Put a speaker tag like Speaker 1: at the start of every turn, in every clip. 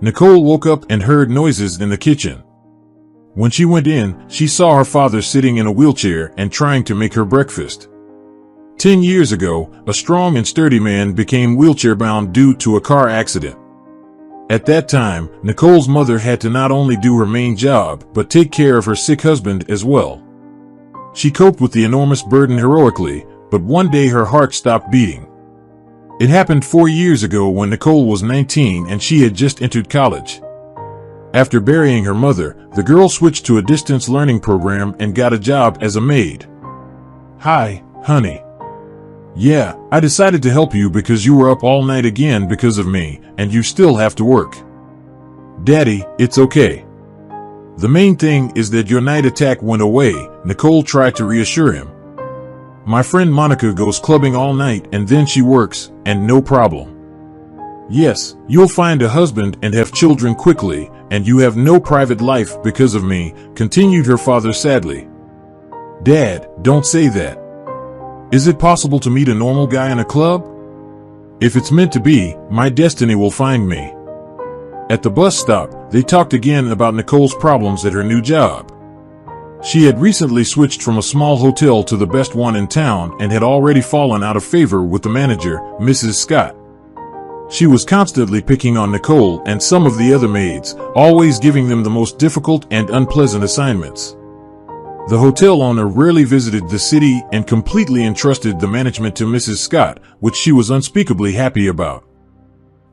Speaker 1: Nicole woke up and heard noises in the kitchen. When she went in, she saw her father sitting in a wheelchair and trying to make her breakfast. 10 years ago, a strong and sturdy man became wheelchair-bound due to a car accident. At that time, Nicole's mother had to not only do her main job, but take care of her sick husband as well. She coped with the enormous burden heroically, but one day her heart stopped beating. It happened 4 years ago when Nicole was 19 and she had just entered college. After burying her mother, the girl switched to a distance learning program and got a job as a maid. "Hi, honey. Yeah, I decided to help you because you were up all night again because of me, and you still have to work." "Daddy, it's okay. The main thing is that your night attack went away," Nicole tried to reassure him. "My friend Monica goes clubbing all night and then she works, and no problem. Yes, you'll find a husband and have children quickly, and you have no private life because of me," continued her father sadly. "Dad, don't say that. Is it possible to meet a normal guy in a club? If it's meant to be, my destiny will find me." At the bus stop, they talked again about Nicole's problems at her new job. She had recently switched from a small hotel to the best one in town and had already fallen out of favor with the manager, Mrs. Scott. She was constantly picking on Nicole and some of the other maids, always giving them the most difficult and unpleasant assignments. The hotel owner rarely visited the city and completely entrusted the management to Mrs. Scott, which she was unspeakably happy about.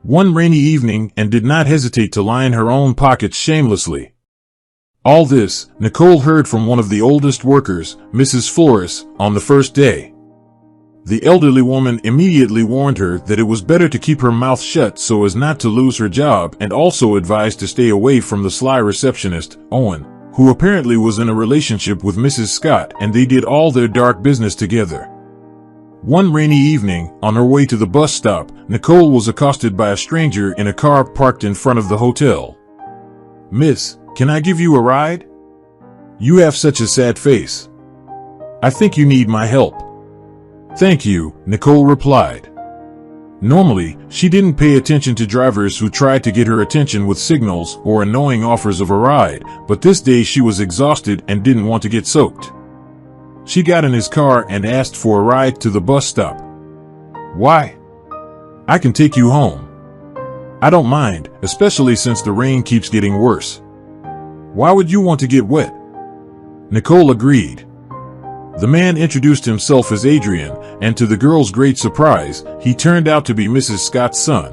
Speaker 1: One rainy evening, and did not hesitate to line her own pockets shamelessly. All this, Nicole heard from one of the oldest workers, Mrs. Flores, on the first day. The elderly woman immediately warned her that it was better to keep her mouth shut so as not to lose her job, and also advised to stay away from the sly receptionist, Owen, who apparently was in a relationship with Mrs. Scott, and they did all their dark business together. One rainy evening, on her way to the bus stop, Nicole was accosted by a stranger in a car parked in front of the hotel. "Miss, can I give you a ride? You have such a sad face. I think you need my help." "Thank you," Nicole replied. Normally, she didn't pay attention to drivers who tried to get her attention with signals or annoying offers of a ride, but this day she was exhausted and didn't want to get soaked. She got in his car and asked for a ride to the bus stop. "Why? I can take you home. I don't mind, especially since the rain keeps getting worse." "Why would you want to get wet?" Nicole agreed. The man introduced himself as Adrian, and to the girl's great surprise, he turned out to be Mrs. Scott's son.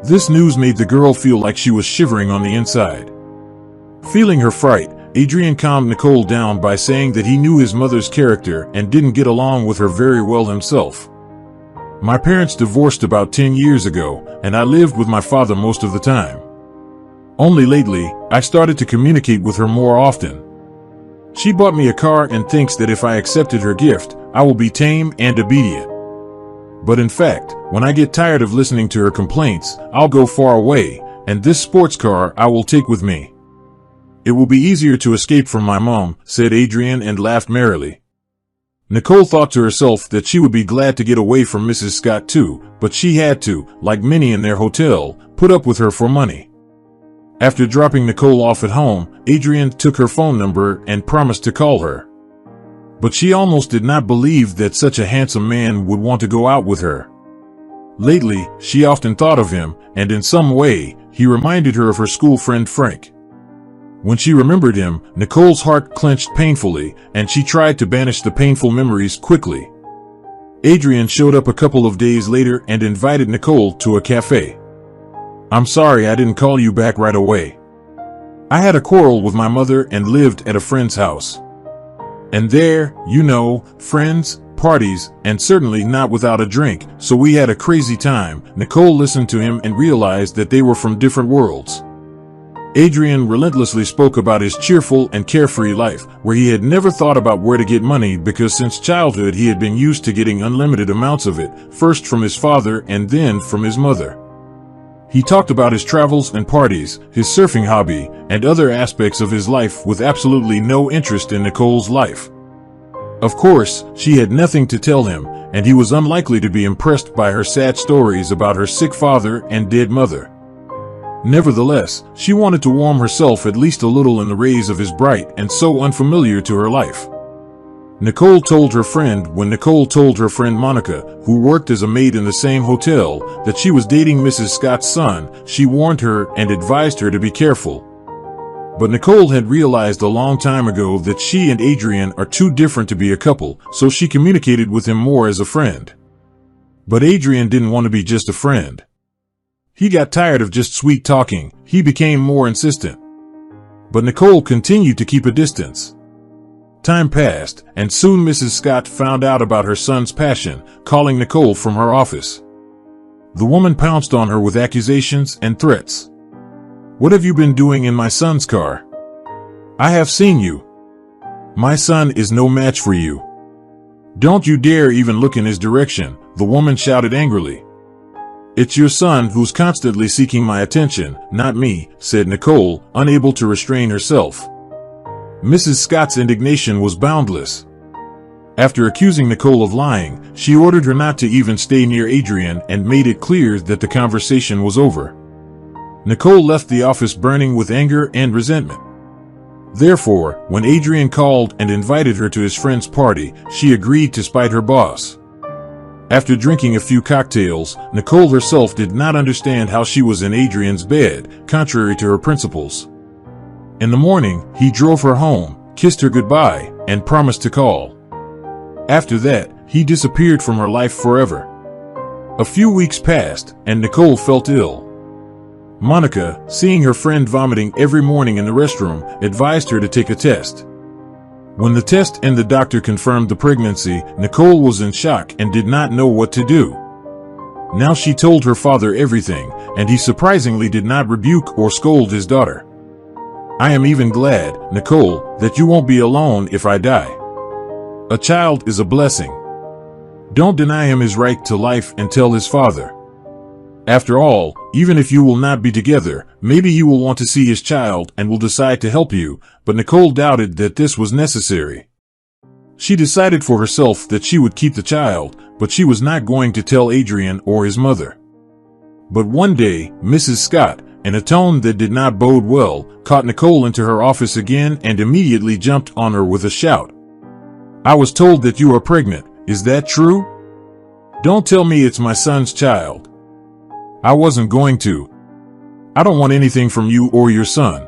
Speaker 1: This news made the girl feel like she was shivering on the inside. Feeling her fright, Adrian calmed Nicole down by saying that he knew his mother's character and didn't get along with her very well himself. "My parents divorced about 10 years ago, and I lived with my father most of the time. Only lately, I started to communicate with her more often. She bought me a car and thinks that if I accepted her gift, I will be tame and obedient. But in fact, when I get tired of listening to her complaints, I'll go far away, and this sports car I will take with me. It will be easier to escape from my mom," said Adrian, and laughed merrily. Nicole thought to herself that she would be glad to get away from Mrs. Scott too, but she had to, like many in their hotel, put up with her for money. After dropping Nicole off at home, Adrian took her phone number and promised to call her. But she almost did not believe that such a handsome man would want to go out with her. Lately, she often thought of him, and in some way, he reminded her of her school friend Frank. When she remembered him, Nicole's heart clenched painfully, and she tried to banish the painful memories quickly. Adrian showed up a couple of days later and invited Nicole to a cafe. "I'm sorry I didn't call you back right away. I had a quarrel with my mother and lived at a friend's house. And there, you know, friends, parties, and certainly not without a drink, so we had a crazy time." Nicole listened to him and realized that they were from different worlds. Adrian relentlessly spoke about his cheerful and carefree life, where he had never thought about where to get money because since childhood he had been used to getting unlimited amounts of it, first from his father and then from his mother. He talked about his travels and parties, his surfing hobby, and other aspects of his life with absolutely no interest in Nicole's life. Of course, she had nothing to tell him, and he was unlikely to be impressed by her sad stories about her sick father and dead mother. Nevertheless, she wanted to warm herself at least a little in the rays of his bright and so unfamiliar to her life. Nicole told her friend when Nicole told her friend Monica, who worked as a maid in the same hotel, that she was dating Mrs. Scott's son, she warned her and advised her to be careful. But Nicole had realized a long time ago that she and Adrian are too different to be a couple, so she communicated with him more as a friend. But Adrian didn't want to be just a friend. He got tired of just sweet talking. He became more insistent. But Nicole continued to keep a distance. Time passed, and soon Mrs. Scott found out about her son's passion, calling Nicole from her office. The woman pounced on her with accusations and threats. "What have you been doing in my son's car? I have seen you. My son is no match for you. Don't you dare even look in his direction," the woman shouted angrily. "It's your son who's constantly seeking my attention, not me," said Nicole, unable to restrain herself. Mrs. Scott's indignation was boundless. After accusing Nicole of lying, she ordered her not to even stay near Adrian and made it clear that the conversation was over. Nicole left the office burning with anger and resentment. Therefore, when Adrian called and invited her to his friend's party, she agreed to spite her boss. After drinking a few cocktails, Nicole herself did not understand how she was in Adrian's bed, contrary to her principles. In the morning, he drove her home, kissed her goodbye, and promised to call. After that, he disappeared from her life forever. A few weeks passed, and Nicole felt ill. Monica, seeing her friend vomiting every morning in the restroom, advised her to take a test. When the test and the doctor confirmed the pregnancy, Nicole was in shock and did not know what to do. Now she told her father everything, and he surprisingly did not rebuke or scold his daughter. "I am even glad, Nicole, that you won't be alone if I die. A child is a blessing. Don't deny him his right to life and tell his father. After all, even if you will not be together, maybe you will want to see his child and will decide to help you," but Nicole doubted that this was necessary. She decided for herself that she would keep the child, but she was not going to tell Adrian or his mother. But one day, Mrs. Scott, in a tone that did not bode well, caught Nicole into her office again and immediately jumped on her with a shout. "I was told that you are pregnant. Is that true? Don't tell me it's my son's child. I wasn't going to. I don't want anything from you or your son.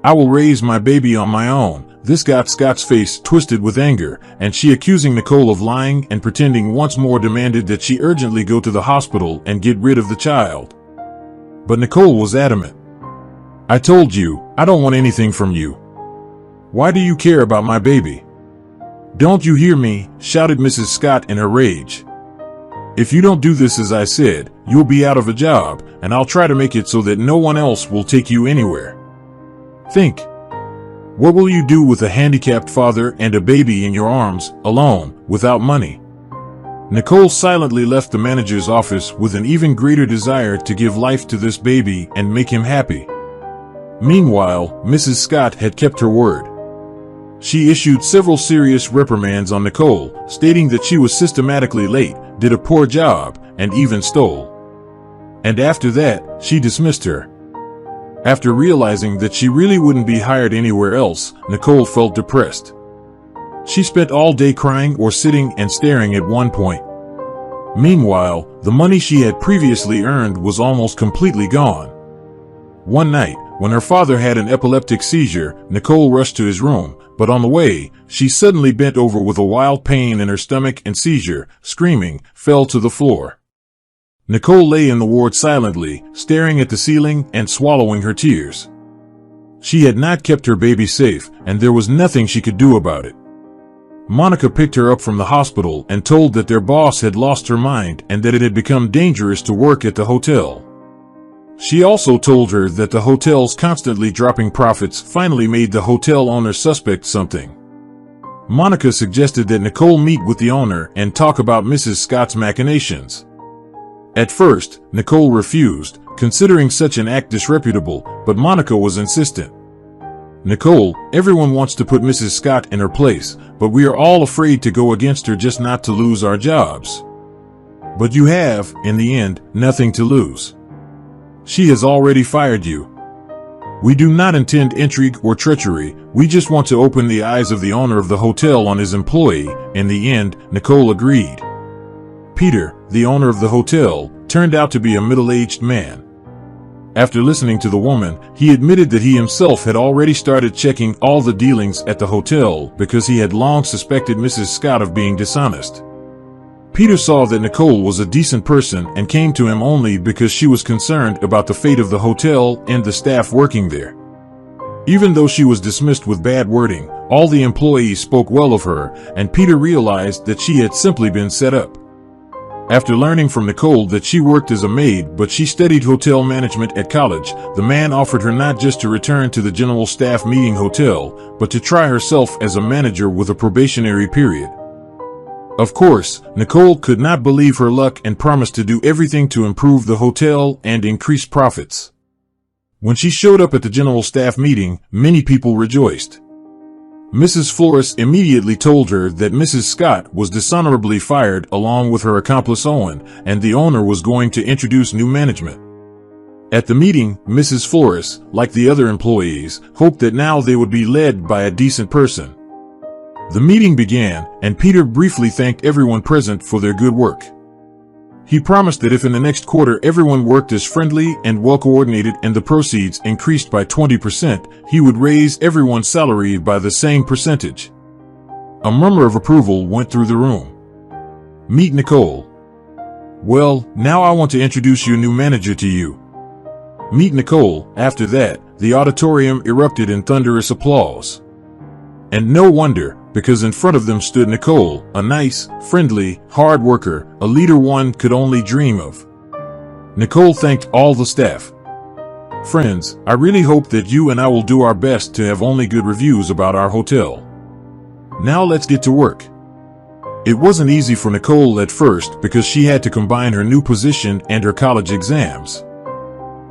Speaker 1: I will raise my baby on my own." This got Scott's face twisted with anger, and she, accusing Nicole of lying and pretending, once more demanded that she urgently go to the hospital and get rid of the child. But Nicole was adamant. "I told you, I don't want anything from you. Why do you care about my baby? Don't you hear me?" shouted Mrs. Scott in her rage. "If you don't do this as I said, you'll be out of a job, and I'll try to make it so that no one else will take you anywhere. Think. What will you do with a handicapped father and a baby in your arms, alone, without money?" Nicole silently left the manager's office with an even greater desire to give life to this baby and make him happy. Meanwhile, Mrs. Scott had kept her word. She issued several serious reprimands on Nicole, stating that she was systematically late, did a poor job, and even stole. And after that, she dismissed her. After realizing that she really wouldn't be hired anywhere else, Nicole felt depressed. She spent all day crying or sitting and staring at one point. Meanwhile, the money she had previously earned was almost completely gone. One night, when her father had an epileptic seizure, Nicole rushed to his room, but on the way, she suddenly bent over with a wild pain in her stomach and seizure, screaming, fell to the floor. Nicole lay in the ward silently, staring at the ceiling and swallowing her tears. She had not kept her baby safe, and there was nothing she could do about it. Monica picked her up from the hospital and told that their boss had lost her mind and that it had become dangerous to work at the hotel. She also told her that the hotel's constantly dropping profits finally made the hotel owner suspect something. Monica suggested that Nicole meet with the owner and talk about Mrs. Scott's machinations. At first, Nicole refused, considering such an act disreputable, but Monica was insistent. "Nicole, everyone wants to put Mrs. Scott in her place, but we are all afraid to go against her just not to lose our jobs. But you have, in the end, nothing to lose. She has already fired you. We do not intend intrigue or treachery. We just want to open the eyes of the owner of the hotel on his employee." In the end, Nicole agreed. Peter, the owner of the hotel, turned out to be a middle-aged man. After listening to the woman, he admitted that he himself had already started checking all the dealings at the hotel because he had long suspected Mrs. Scott of being dishonest. Peter saw that Nicole was a decent person and came to him only because she was concerned about the fate of the hotel and the staff working there. Even though she was dismissed with bad wording, all the employees spoke well of her, and Peter realized that she had simply been set up. After learning from Nicole that she worked as a maid but she studied hotel management at college, the man offered her not just to return to the general staff meeting hotel, but to try herself as a manager with a probationary period. Of course, Nicole could not believe her luck and promised to do everything to improve the hotel and increase profits. When she showed up at the general staff meeting, many people rejoiced. Mrs. Flores immediately told her that Mrs. Scott was dishonorably fired along with her accomplice Owen, and the owner was going to introduce new management. At the meeting, Mrs. Flores, like the other employees, hoped that now they would be led by a decent person. The meeting began, and Peter briefly thanked everyone present for their good work. He promised that if in the next quarter everyone worked as friendly and well-coordinated and the proceeds increased by 20%, he would raise everyone's salary by the same percentage. A murmur of approval went through the room. "Meet Nicole." "Well, now I want to introduce your new manager to you." "Meet Nicole." After that, the auditorium erupted in thunderous applause. And no wonder, because in front of them stood Nicole, a nice, friendly, hard worker, a leader one could only dream of. Nicole thanked all the staff. "Friends, I really hope that you and I will do our best to have only good reviews about our hotel. Now let's get to work." It wasn't easy for Nicole at first because she had to combine her new position and her college exams.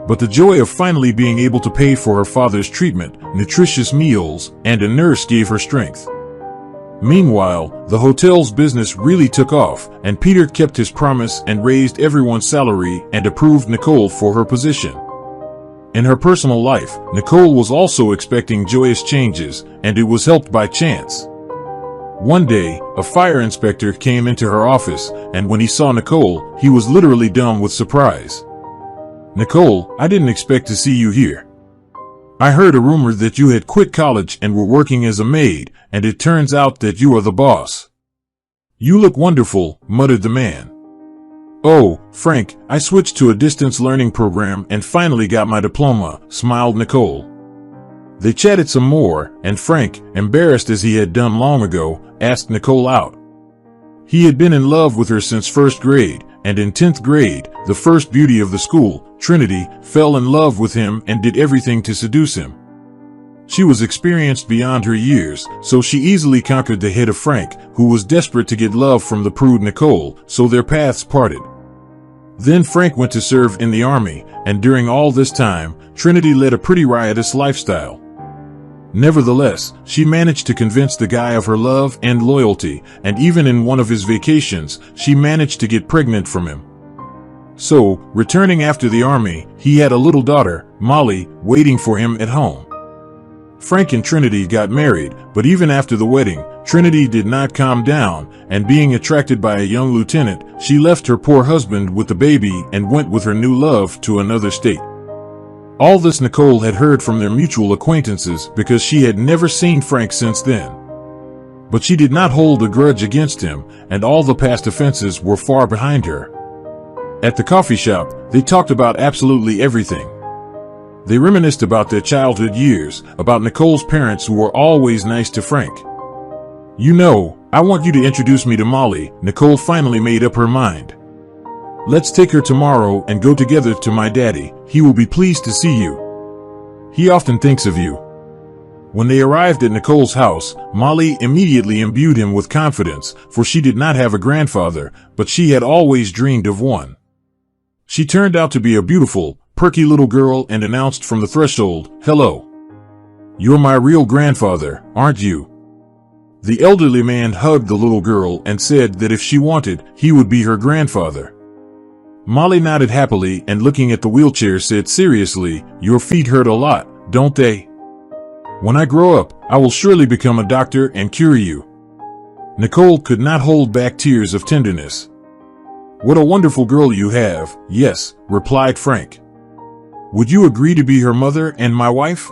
Speaker 1: But the joy of finally being able to pay for her father's treatment, nutritious meals, and a nurse gave her strength. Meanwhile, the hotel's business really took off, and Peter kept his promise and raised everyone's salary and approved Nicole for her position. In her personal life, Nicole was also expecting joyous changes, and it was helped by chance. One day, a fire inspector came into her office, and when he saw Nicole, he was literally dumb with surprise. "Nicole, I didn't expect to see you here. I heard a rumor that you had quit college and were working as a maid, and it turns out that you are the boss." "You look wonderful," muttered the man. "Oh, Frank, I switched to a distance learning program and finally got my diploma," smiled Nicole. They chatted some more, and Frank, embarrassed as he had done long ago, asked Nicole out. He had been in love with her since first grade, and in 10th grade, the first beauty of the school, Trinity, fell in love with him and did everything to seduce him. She was experienced beyond her years, so she easily conquered the head of Frank, who was desperate to get love from the prude Nicole, so their paths parted. Then Frank went to serve in the army, and during all this time, Trinity led a pretty riotous lifestyle. Nevertheless, she managed to convince the guy of her love and loyalty, and even in one of his vacations, she managed to get pregnant from him. So, returning after the army, he had a little daughter, Molly, waiting for him at home. Frank and Trinity got married, but even after the wedding, Trinity did not calm down, and being attracted by a young lieutenant, she left her poor husband with the baby and went with her new love to another state. All this Nicole had heard from their mutual acquaintances because she had never seen Frank since then. But she did not hold a grudge against him, and all the past offenses were far behind her. At the coffee shop, they talked about absolutely everything. They reminisced about their childhood years, about Nicole's parents who were always nice to Frank. "You know, I want you to introduce me to Molly," Nicole finally made up her mind. "Let's take her tomorrow and go together to my daddy. He will be pleased to see you. He often thinks of you." When they arrived at Nicole's house, Molly immediately imbued him with confidence, for she did not have a grandfather, but she had always dreamed of one. She turned out to be a beautiful, perky little girl and announced from the threshold, "Hello. You're my real grandfather, aren't you?" The elderly man hugged the little girl and said that if she wanted, he would be her grandfather. Molly nodded happily and looking at the wheelchair said seriously, "Your feet hurt a lot, don't they? When I grow up, I will surely become a doctor and cure you." Nicole could not hold back tears of tenderness. "What a wonderful girl you have." "Yes," replied Frank. "Would you agree to be her mother and my wife?"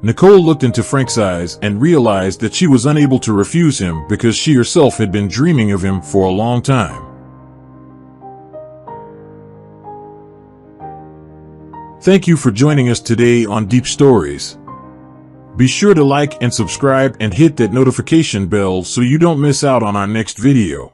Speaker 1: Nicole looked into Frank's eyes and realized that she was unable to refuse him because she herself had been dreaming of him for a long time. Thank you for joining us today on Deep Stories. Be sure to like and subscribe and hit that notification bell so you don't miss out on our next video.